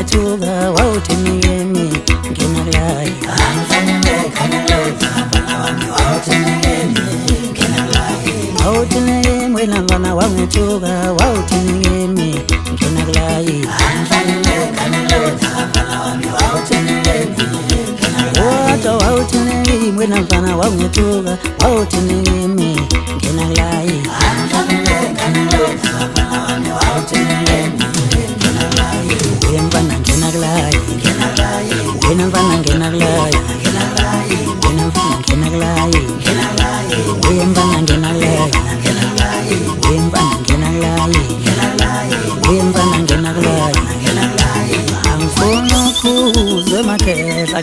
wawethuka wawuthini yimi ngena kulayi wawuthini yimi wena mfana wawethuka wawuthini yimi ngena kulayi Wata wawuthini yimi wena mfana wawethuka wawuthini yimi ngena kulayi Mfana ngena kulayi wena mfana ngena kulayi wena mfana ngena kulayi wena mfana ngena kulayi wena mfana ngena kulayi wena mfana ngena kulayi angifuni ukuzwe emakhehla